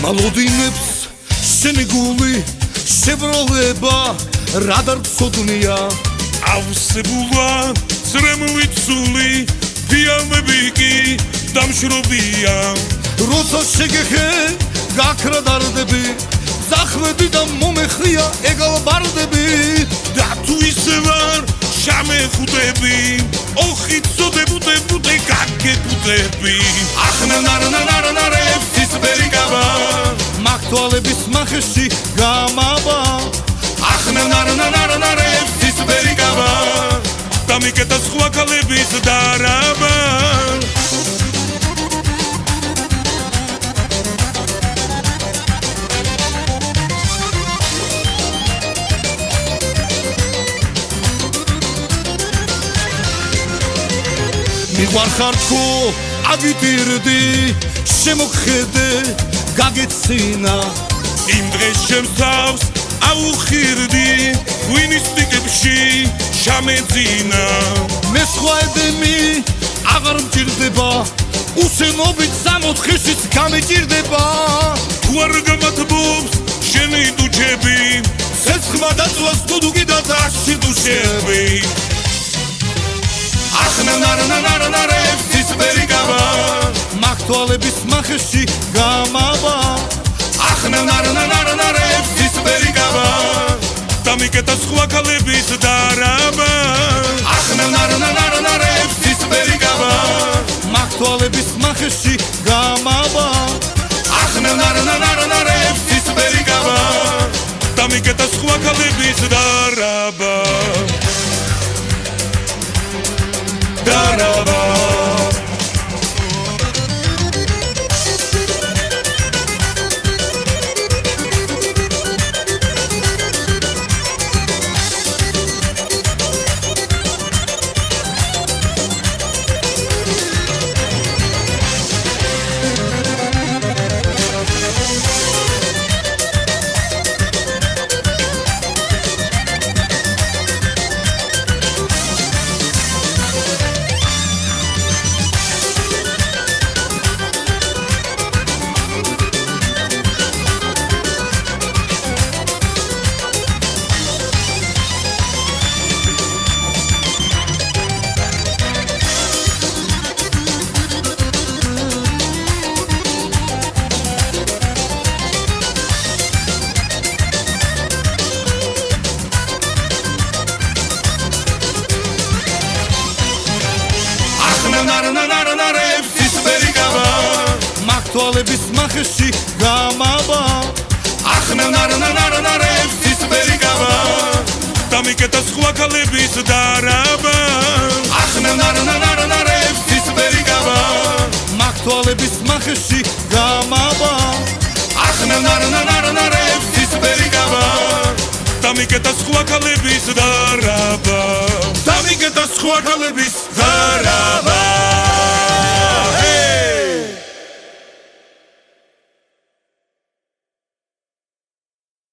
ალოდინებს შენი გული შებროლება რა დარწოდნია ავსებულა წრემლიცული ფიალმები კი დამშრობია როცა შეგეხე გაქრა დარდები ზახვები და მომეხია ეგალბარდები და თუ ისე ვარ შამეხუტები ოხი წოდებუტებუტე გაგებუტები ახნანარნარნარებს ცისფერი გავა მაქთვალების მახეში გამავა ახნანარნარნარებს ცისფერი გავა და მიკეთა სხვა ქალების დარაბა მიყვარხართო აგიტირდი შემოგხედე გაგეცინა იმ დღეს შემსავს აუხირდი ვინისტიკებში შამეძინა მე სხვა ედემი აღარ მჭირდება უსენობით სამოთხეშიც გამეჭირდება თუ არ გამათბობს შენი დუჩები ცეცხლმა დაწვას დუდუგი და დაში დუშები ახნანარნარნარებს ცისფერი გავა მაქთვალების მახეში გამავა ახნანარნარნარებს ცისფერი გავა და მიკეთა სხვა ქალების დარაბა ახნანარნარნარებს ცისფერი გავა მაქთვალების მახეში გამავა ახნანარნარნარებს ცისფერი გავა და მიკეთა სხვა ქალების დარაბა დარაბა ახნანარნარნარებს ცისფერი გავა მაქთვალების მახეში გამავა ახნანარნარნარებს ცისფერი გავა და მიკეთა სხვა ქალების დარაბა ახნანარნარნარებს ცისფერი გავა მაქთვალების მახეში გამავა ახნანარნარნარებს ცისფერი გავა და მიკეთა სხვა ქალების დარაბა და მიკეთა სხვა ქალების დარაბა